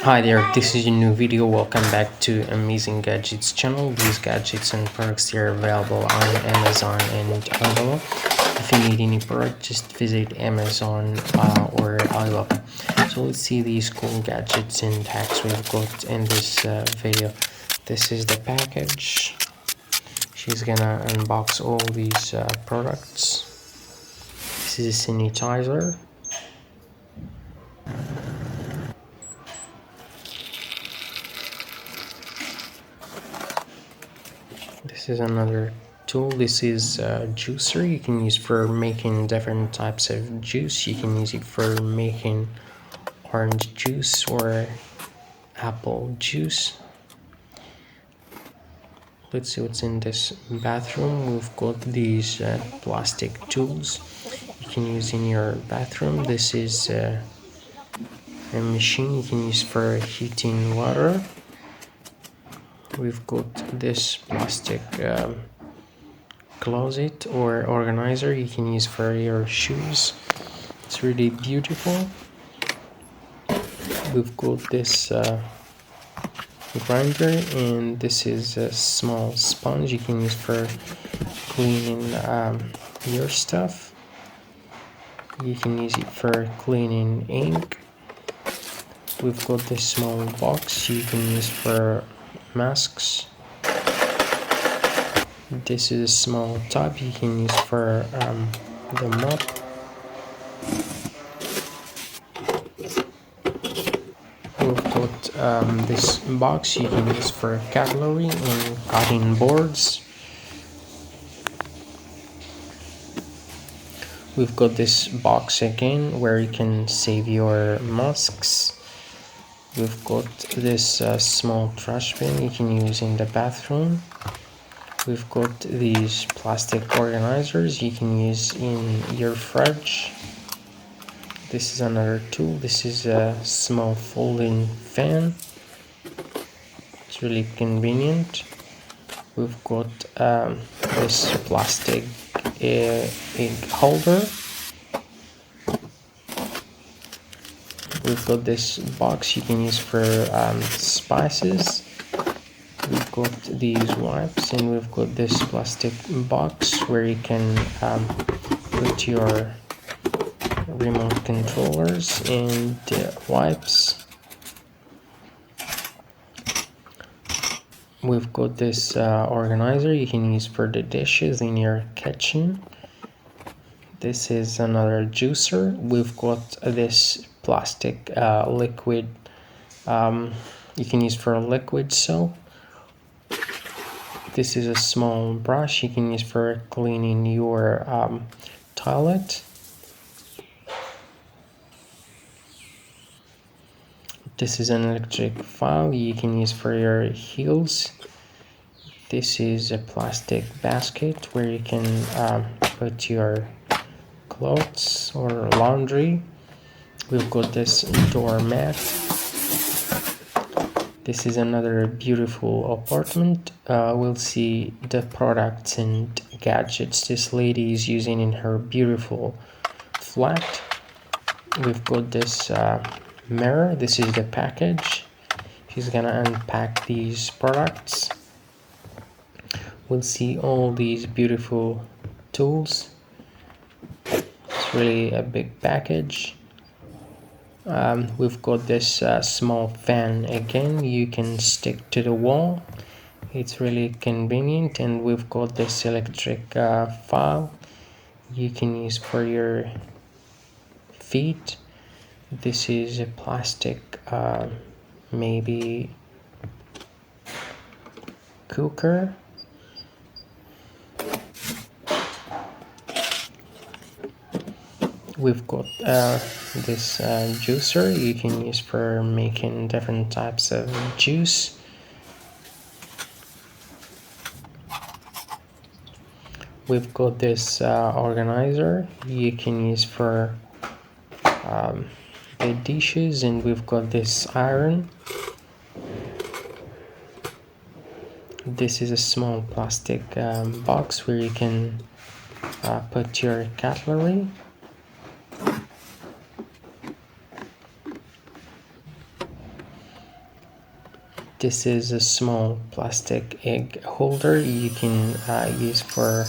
Hi there, this is a new video. Welcome back to Amazing Gadgets channel. These gadgets and products are available on Amazon and Alibaba. If you need any product, just visit Amazon or Alibaba. So let's see these cool gadgets and hacks we've got in this video. This is the package. She's gonna unbox all these products. This is a sanitizer. This is another tool. This is a juicer you can use for making different types of juice. You can use it for making orange juice or apple juice. Let's see what's in this bathroom. We've got these plastic tools you can use in your bathroom. This is a machine you can use for heating water. We've got this plastic closet or organizer you can use for your shoes. It's really beautiful. We've got this grinder, and this is a small sponge you can use for cleaning your stuff. You can use it for cleaning ink. We've got this small box you can use for masks. This is a small tub you can use for the mop. We've got this box you can use for cutlery and cutting boards. We've got this box again where you can save your masks. We've got this small trash bin you can use in the bathroom. We've got these plastic organizers you can use in your fridge. This is another tool. This is a small folding fan. It's really convenient. We've got this plastic ink holder. We've got this box you can use for spices. We've got these wipes, and we've got this plastic box where you can put your remote controllers and wipes. We've got this organizer you can use for the dishes in your kitchen. This is another juicer. We've got this plastic liquid you can use for liquid soap. This is a small brush you can use for cleaning your toilet. This is an electric file you can use for your heels. This is a plastic basket where you can put your clothes or laundry. We've got this doormat. This is another beautiful apartment. We'll see the products and gadgets this lady is using in her beautiful flat. We've got this mirror. This is the package. She's gonna unpack these products. We'll see all these beautiful tools. It's really a big package. We've got this small fan again you can stick to the wall. It's really convenient. And we've got this electric file you can use for your feet. This is a plastic maybe cooker. We've got this juicer you can use for making different types of juice. We've got this organizer you can use for the dishes, and we've got this iron. This is a small plastic box where you can put your cutlery. This is a small plastic egg holder you can use for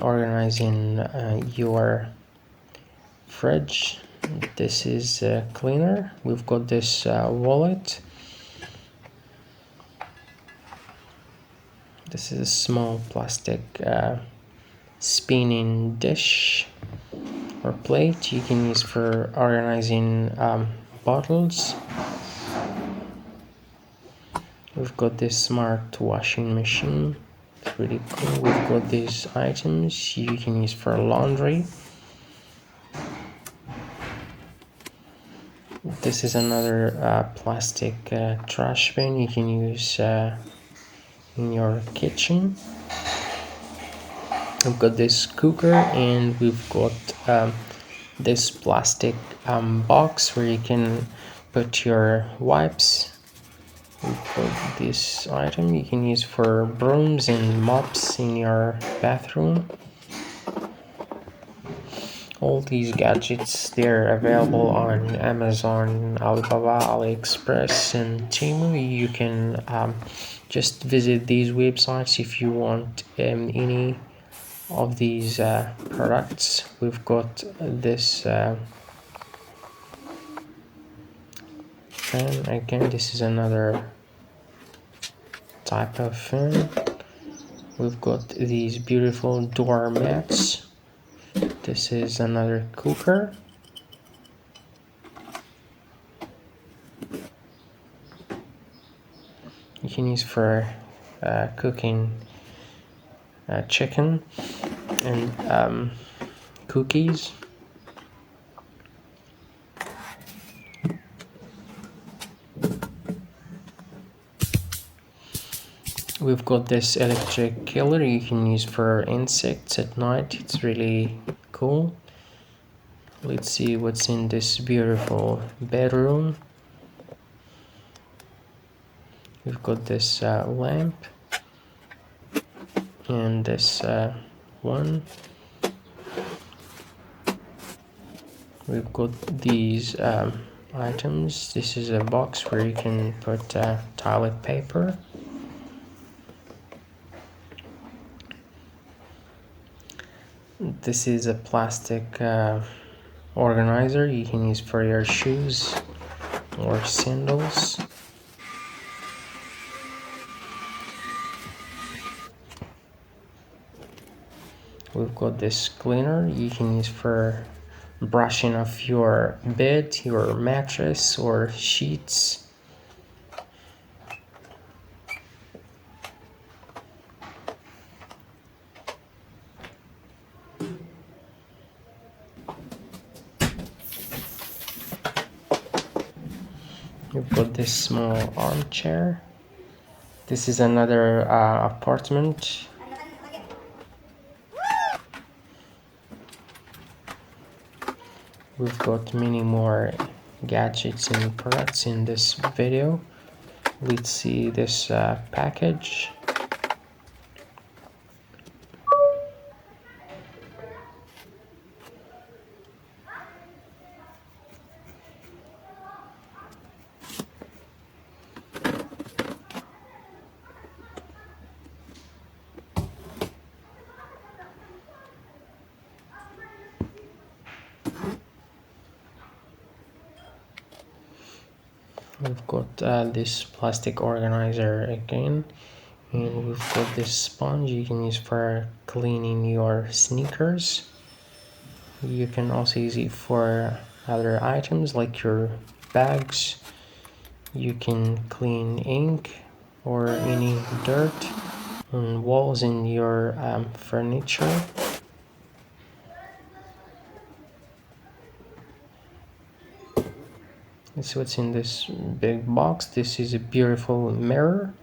organizing your fridge. This is a cleaner. We've got this wallet. This is a small plastic spinning dish or plate you can use for organizing bottles. We've got this smart washing machine. It's really cool. We've got these items you can use for laundry. This is another plastic trash bin you can use in your kitchen. We've got this cooker, and we've got this plastic box where you can put your wipes. We've got this item you can use for brooms and mops in your bathroom. All these gadgets, they're available on Amazon, Alibaba, AliExpress, and Temu. You can just visit these websites if you want any of these products. We've got this fan. Again, this is another type of fan. We've got these beautiful door mats. This is another cooker. You can use for cooking chicken and cookies. We've got this electric killer you can use for insects at night. It's really cool. Let's see what's in this beautiful bedroom. We've got this lamp and this one. We've got these items. This is a box where you can put toilet paper. This is a plastic organizer you can use for your shoes or sandals. We've got this cleaner you can use for brushing off your bed, your mattress, or sheets. We've got this small armchair. This is another apartment. We've got many more gadgets and products in this video. Let's see this package. We've got this plastic organizer again, and we've got this sponge you can use for cleaning your sneakers. You can also use it for other items like your bags. You can clean ink or any dirt on walls in your furniture. Let's see what's in this big box. This is a beautiful mirror.